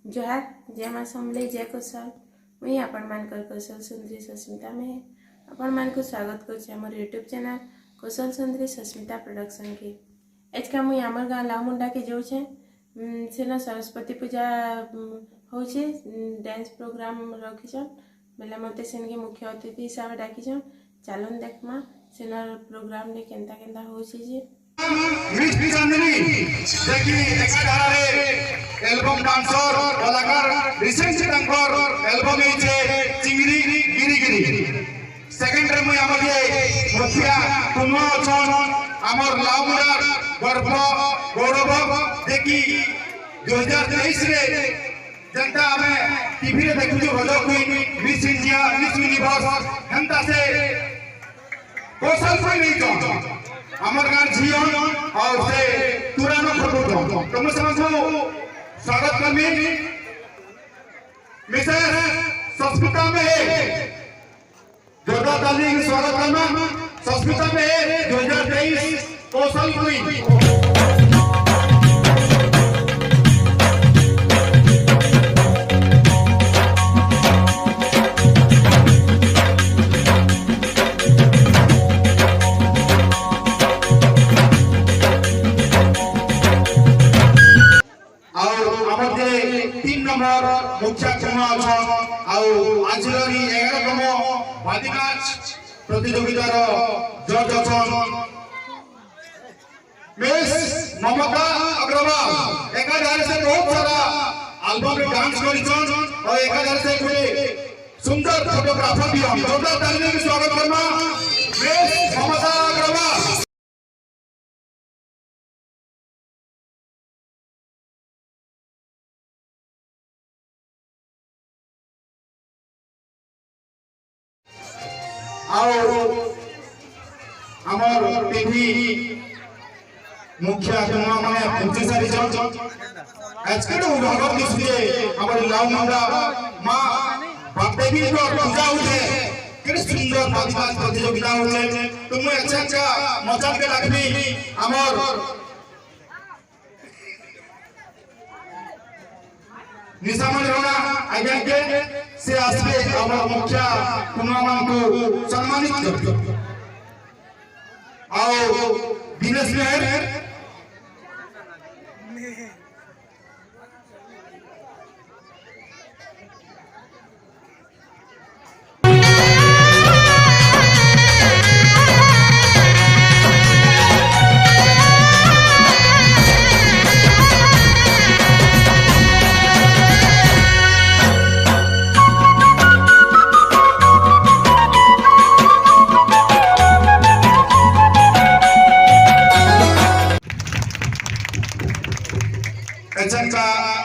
जोहार जय माँ समले जय कौशल मुई आपण मानकर कौशल सुंदरी सस्मिता में आपण मान को स्वागत कर आम यूट्यूब चैनल कौशल सुंदरी सस्मिता प्रोडक्शन के आज का मुई आमर गाँव लामुंडा के जाऊे सेना सरस्वती पूजा होचे डांस प्रोग्राम रखीछन बेले मते सेन के मुख्य अतिथि हिसाब से डाकीछन चलन देखमा सेना प्रोग्राम ने केंता केंता होचे जे मिस चांदनी देखी एकाधारा रे एल्बम डांसर कलाकार रिसेंट टंकर एल्बम हे चिंगरी गिरी गिरी सेकंड रे मुई हमर के मुखिया तुम छन हमर लाउमुडार गर्व गौरव देखी 2023 रे जनता हमें टीवी रे देखु जो रजो queen Miss India Miss Universe हंता से कौशल कोई नहीं तो हमर गांव जीवन और से तुरानो फोटो तुम समझो स्वागत करमी मिसेस सस्मिता में जोरदार ताली स्वागत करना सस्मिता में 2023 कौशल क्वीन मुख्य कुमार आजिलरी 11तम वादिकाच प्रतियोगितार जज अछन मिस ममता अग्रवाल एकाधार से बहुत सारा एल्बम में डांस करिछन और एकाधार से कोई सुंदर फोटोग्राफर भी हम जोरदार ताली से स्वागत करना मिस ममता अग्रवाल हमर टीवी मुखिया कुमा माने पहुंचे सारी जन आजके तो भगवत दिसले हमर लाउमुंडा मां बापदेवी को पूजा होते कितने सुंदर आदिवासी प्रतियोगिता होते तुम अच्छा मचाल के रखबी हमर निशामन होना आज्ञा के से आसले हमर मुखिया कुमा मान को सम्मानित करते आओ दिनेश मेहर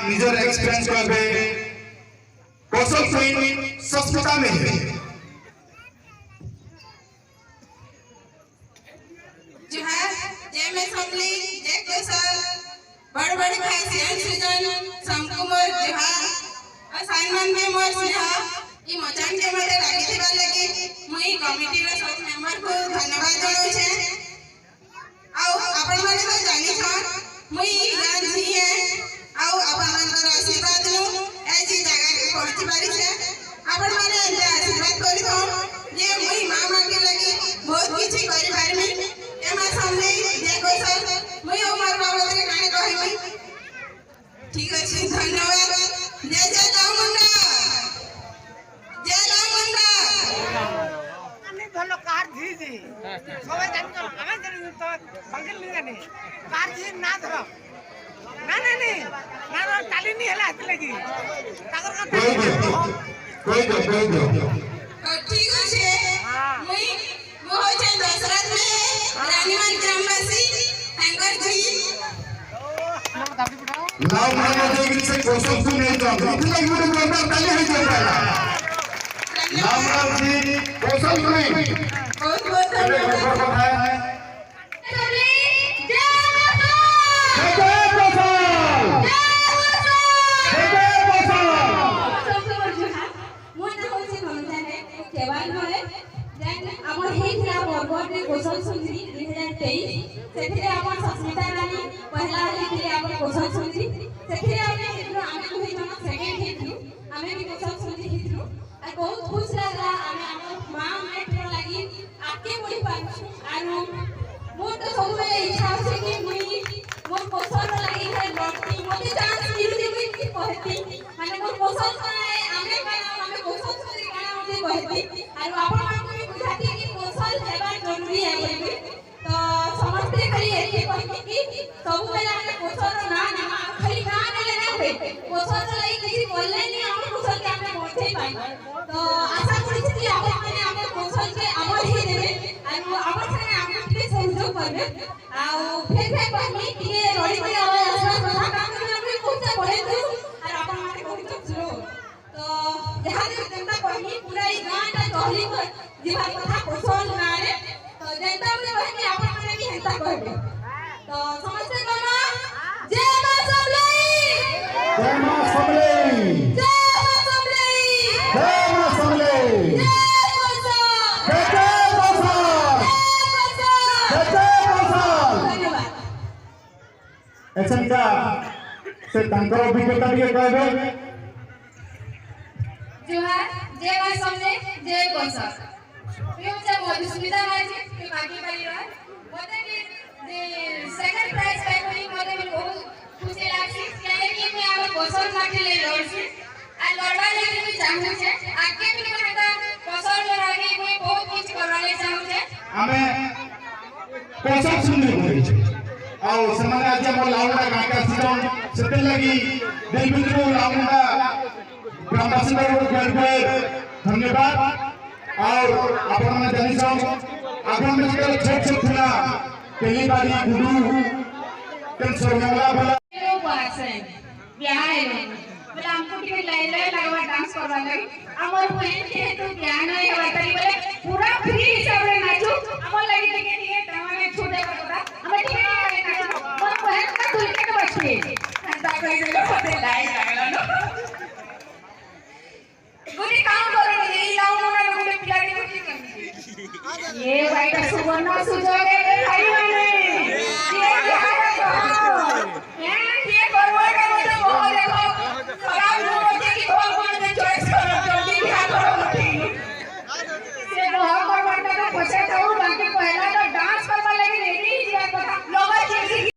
निजर एक्सपीरियंस करबे कौशल क्वीन सस्मिता में है जोहार जय मैं समली जय कौशल बड़ भाई सियान सुजन समकुमार जोहार और साइमन में मोर सुहा ई मचान के मते लागी थिबा लगी मुई कमिटी रो सब मेंबर को धन्यवाद जणाउ छे आउ आपण माने तो जानि छ मुई गान छी है आउ आपण मानकर आशीर्वाद नु ऐसी जगह के पहुंची पारी छे आपण माने आशीर्वाद करी दो जे मुई मां मां के लगी बहुत किछि करि पारमी एमा सामने जय कौशल मुई उमर बाबा के गाने कहमी ठीक अछि धन्यवाद जय जय लामुंडा ani dholo कार धी जी सबै जानि तो हमें जानि तो बंगल नहीं जानि कार धी ना धरो ना ना ताली नहीं हला हाथ लगी ताकर का कोई दो ठीक अछि मुई हो छै दशरथ में रानीवन ग्रामवासी हैंगर जी लाव मानो देगी से कौशल को नहीं जाओ इतने यूट्यूब पर ताली है जो पहला लाव जी कौशल नहीं बहुत धन्यवाद कौशल सुंदरी 2023 सेथिरे हमर सस्मिता रानी पहला लिखले हमर कौशल सुंदरी सेथिरे हमने आमे होई जमा मोर तो सब बेले इच्छा होचे कि मुई मोर पसंद लगी है लड़की मोते चांस मिलुदी मुई की कहती माने मोर पसंद है आमे पसंद करी काना मोते कहती और आपण मान को भी बुझाती कि पसंद हेबा जरूरी है बोली तो समझते खाली एके कहती कि सब बेले आमे पसंद ना खाली ना नेले ना होय पसंद लगी किसी बोलले नहीं हम पसंद के आमे मोते पाई तो आशा करी कि आपण माने आमे पसंद के हमर ही देबे और हमर संगे आमे के सहयोग करबे आ फेर कहनी कि रडी के आशा कथा काम करबे आमे खूब पढ़े दू और आपण माने बहुत सुनो तो जहां जनता कहनी पूरा ई गांटा टहली कर जीवा कथा पसंद ना रे तो जनता में कहनी आपण माने भी हेता कहबे तो समझते कहना जय मां सबलाई जय मां सबले जय मां सबलाई जय मां सबले जय कोसा जय कोसल जय कोसल धन्यवाद एसनका से तांकर अभिज्ञता के कहबे जोहार जय मां सबले जय कोसा प्रिय से मधुस्मिता माजी के बाकी परिवार मते के सेकंड प्राइज पाइबनी मते भी बहुत खुशी लागसी काहे कि मैं आमे पसंद माके ले लड़सी आ लड़वा ले भी चाहू छे आगे भी हमरा पसंद लागे मैं बहुत कुछ करवा ले चाहू छे हमें कोसल सुनने पड़ी छे और समाज आज हम लाउंडा काका सिजन सेते लगी दिल बिंदु लाउंडा ग्रामवासी को धन्यवाद और आपण में जानी सो आगम में छोट छोट थिला पहली बारी गुडू तेन सोमला वाला हेलो पासे बियाह है बोले हमको टिके लाइन लाइन लगवा डांस करवा लगी हमर बहन के तो बियाह नहीं है बताई बोले पूरा फ्री हिसाब रे नाचो हमर लगी टिके टिके तमाने छोटे करता हम टिके टिके नाचो हमर बहन का दुल के बच्चे अंता कह देलो होते लाइन लागला नो गुडी काम करो ये लाऊं ना गुडी पिला के गुडी कर ये भाई का सुवर्ण सुजोग है भाई माने ये ये करवा का मतलब बहुत देखो खराब लोग होते कि कौन ने चॉइस करो जल्दी बियाह करो मत से बहुत करवाता का पछे तो बाकी पहला तो डांस करवा लगी रेडी जीवा कथा लोग जल्दी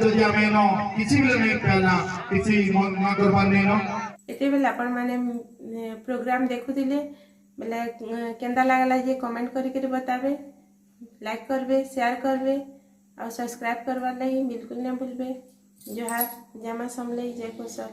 दुनिया में नो किसी भी नहीं पहला किसी ना करवार नहीं नो एते बेले आपण माने प्रोग्राम देखुथिले बेले केंदा लागला जे कमेंट करी के बताबे लाइक करबे शेयर करबे और सब्सक्राइब करवा लगी बिल्कुल ना भूलबे जोहार जय मां समले जय कोसल।